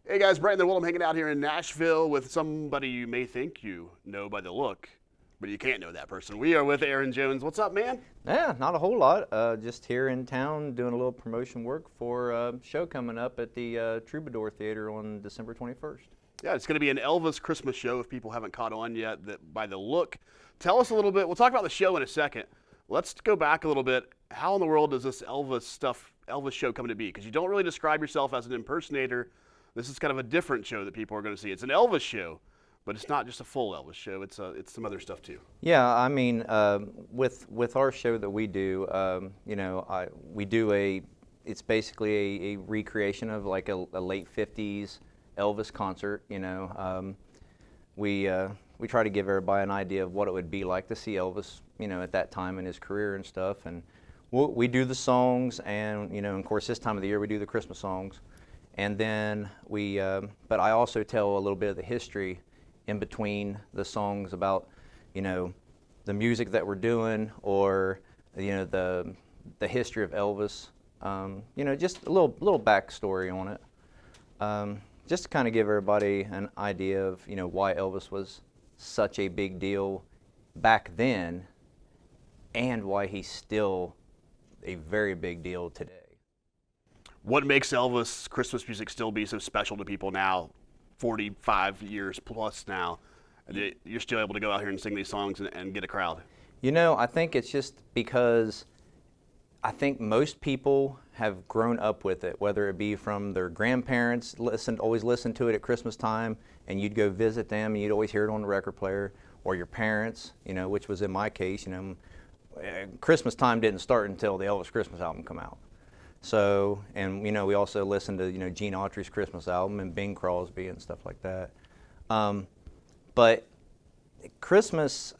Hey guys, Brandon Will. I'm hanging out here in Nashville with somebody you may think you know by the look, but you can't know that person. We are with Aron Jones. What's up, man? Yeah, not a whole lot. Just here in town doing a little promotion work for a show coming up at the Troubadour Theater on December 21st. Yeah, it's going to be an Elvis Christmas show if people haven't caught on yet that by the look. Tell us a little bit. We'll talk about the show in a second. Let's go back a little bit. How in the world does this Elvis show come to be? Because you don't really describe yourself as an impersonator. This is kind of a different show that people are going to see. It's an Elvis show, but it's not just a full Elvis show. It's some other stuff too. Yeah, I mean, with our show that we do, we do it's basically a recreation of like a late '50s Elvis concert. We try to give everybody an idea of what it would be like to see Elvis, at that time in his career and stuff. And we do the songs, and of course this time of the year we do the Christmas songs, and then but I also tell a little bit of the history in between the songs about, the music that we're doing, or the history of Elvis. Just a little backstory on it. Just to kind of give everybody an idea of why Elvis was such a big deal back then, and why he's still a very big deal today. What makes Elvis Christmas music still be so special to people now, 45 years plus now? You're still able to go out here and sing these songs and get a crowd. I think it's just because I think most people have grown up with it, whether it be from their grandparents, always listened to it at Christmas time, and you'd go visit them and you'd always hear it on the record player, or your parents, which was in my case. Christmas time didn't start until the Elvis Christmas album come out. So, and we also listened to Gene Autry's Christmas album and Bing Crosby and stuff like that. But Christmas,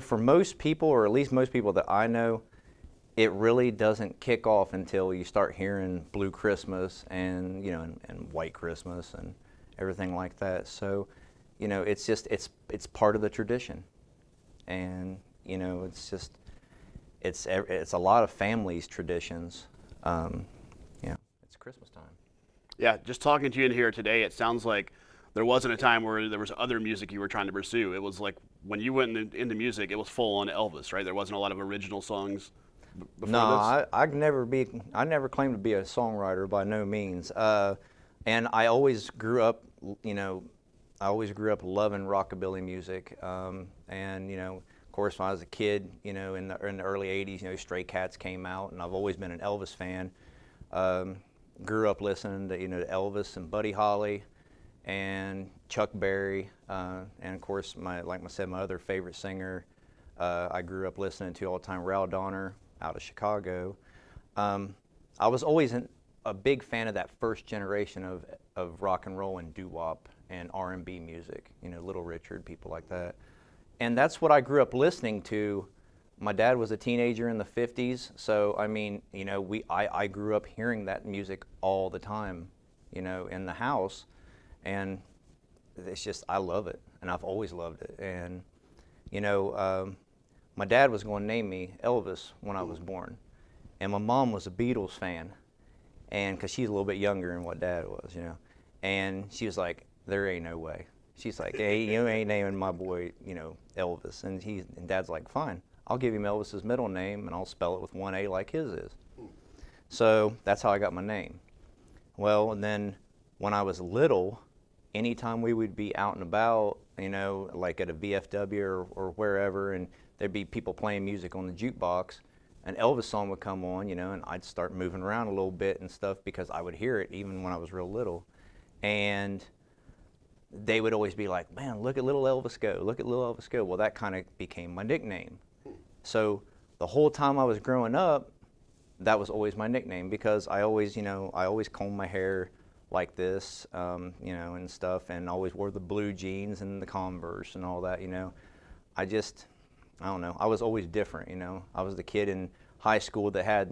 for most people, or at least most people that I know, it really doesn't kick off until you start hearing Blue Christmas and and White Christmas and everything like that. So, it's just it's part of the tradition, and it's a lot of families' traditions. It's Christmas time. Yeah, just talking to you in here today, it sounds like there wasn't a time where there was other music you were trying to pursue. It was like when you went into music, it was full on Elvis, right? There wasn't a lot of original songs before No, this. I never claimed to be a songwriter by no means. And I always grew up, loving rockabilly music. And of course, when I was a kid, in the early '80s, Stray Cats came out, and I've always been an Elvis fan. Grew up listening to to Elvis and Buddy Holly and Chuck Berry, and of course, like I said, my other favorite singer, I grew up listening to all the time, Raul Donner out of Chicago. I was always a big fan of that first generation of rock and roll and doo-wop and R&B music, Little Richard, people like that. And that's what I grew up listening to. My dad was a teenager in the '50s, so I mean, I grew up hearing that music all the time, in the house, and it's just, I love it, and I've always loved it. And my dad was going to name me Elvis when I was born, and my mom was a Beatles fan, and because she's a little bit younger than what Dad was, and she was like, "There ain't no way." She's like, "Hey, you ain't naming my boy, Elvis." And Dad's like, "Fine, I'll give him Elvis's middle name, and I'll spell it with one A like his is." So that's how I got my name. Well, and then when I was little, anytime we would be out and about, like at a VFW or wherever, and there'd be people playing music on the jukebox, an Elvis song would come on, and I'd start moving around a little bit and stuff because I would hear it even when I was real little. And they would always be like, "Man, look at little Elvis go, look at little Elvis go." Well, that kind of became my nickname. So the whole time I was growing up, that was always my nickname, because I always combed my hair like this, and stuff, and always wore the blue jeans and the Converse and all that, I don't know, I was always different, I was the kid in high school that had,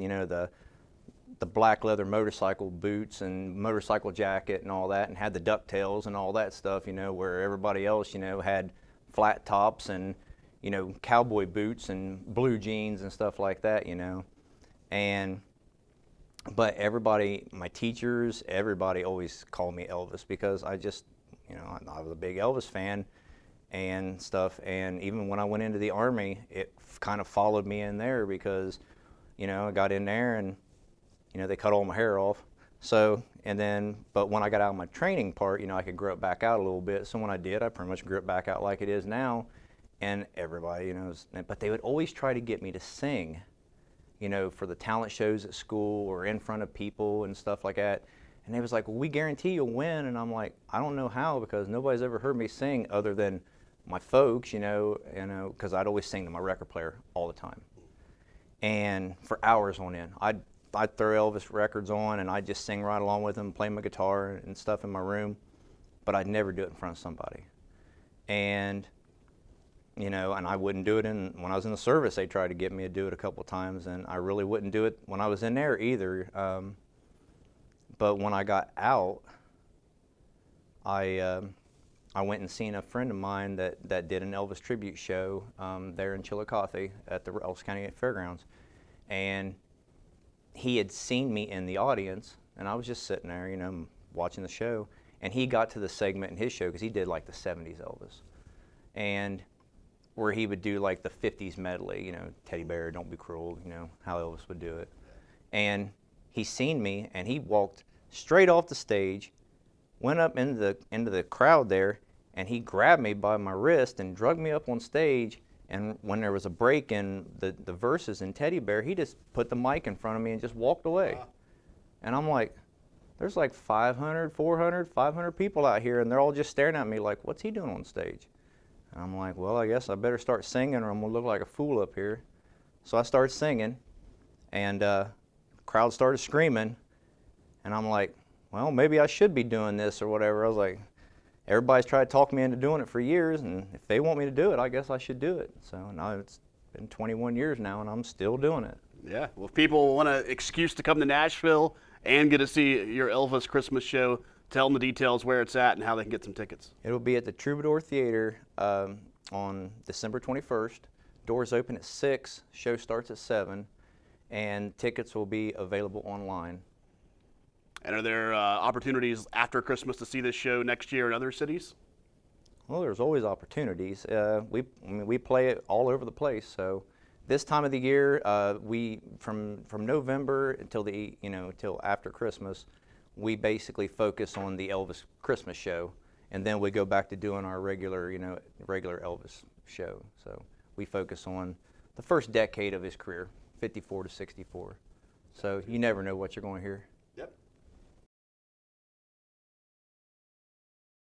the black leather motorcycle boots and motorcycle jacket and all that, and had the ducktails and all that stuff, where everybody else, had flat tops and, cowboy boots and blue jeans and stuff like that, And But everybody, my teachers, everybody always called me Elvis because I just, you know, I was a big Elvis fan and stuff. And even when I went into the Army, it kind of followed me in there because, you know, I got in there and, you know, they cut all my hair off. So, and then, but when I got out of my training part, you know, I could grow it back out a little bit. So when I did, I pretty much grew it back out like it is now. And everybody, you know, but they would always try to get me to sing, you know, for the talent shows at school or in front of people and stuff like that. And they was like, well, we guarantee you'll win. And I'm like, I don't know how, because nobody's ever heard me sing other than my folks, you know, because I'd always sing to my record player all the time. And for hours on end, I'd throw Elvis records on and I'd just sing right along with them, play my guitar and stuff in my room, but I'd never do it in front of somebody. And, you know, and I wouldn't do it when I was in the service. They tried to get me to do it a couple of times, and I really wouldn't do it when I was in there either. But when I got out, I went and seen a friend of mine that did an Elvis tribute show there in Chillicothe at the Ellis County Fairgrounds. And he had seen me in the audience, and I was just sitting there, you know, watching the show. And he got to the segment in his show, because he did like the 70s Elvis, and where he would do like the 50s medley, you know, Teddy Bear, Don't Be Cruel, you know, how Elvis would do it. And he seen me, and he walked straight off the stage, went up into the crowd there, and he grabbed me by my wrist and drug me up on stage. And when there was a break in the verses in Teddy Bear, he just put the mic in front of me and just walked away. Wow. And I'm like, there's like 500, 400, 500 people out here, and they're all just staring at me like, what's he doing on stage? And I'm like, well, I guess I better start singing or I'm going to look like a fool up here. So I started singing, and the crowd started screaming, and I'm like, well, maybe I should be doing this or whatever. I was like, everybody's tried to talk me into doing it for years, and if they want me to do it, I guess I should do it. So now it's been 21 years now, and I'm still doing it. Yeah, well, if people want an excuse to come to Nashville and get to see your Elvis Christmas show, tell them the details, where it's at, and how they can get some tickets. It'll be at the Troubadour Theater on December 21st. Doors open at 6, show starts at 7, and tickets will be available online. And are there opportunities after Christmas to see this show next year in other cities? Well, there's always opportunities. We play it all over the place. So this time of the year, we from November until till after Christmas, we basically focus on the Elvis Christmas show, and then we go back to doing our regular Elvis show. So we focus on the first decade of his career, 54 to 64. So you never know what you're going to hear.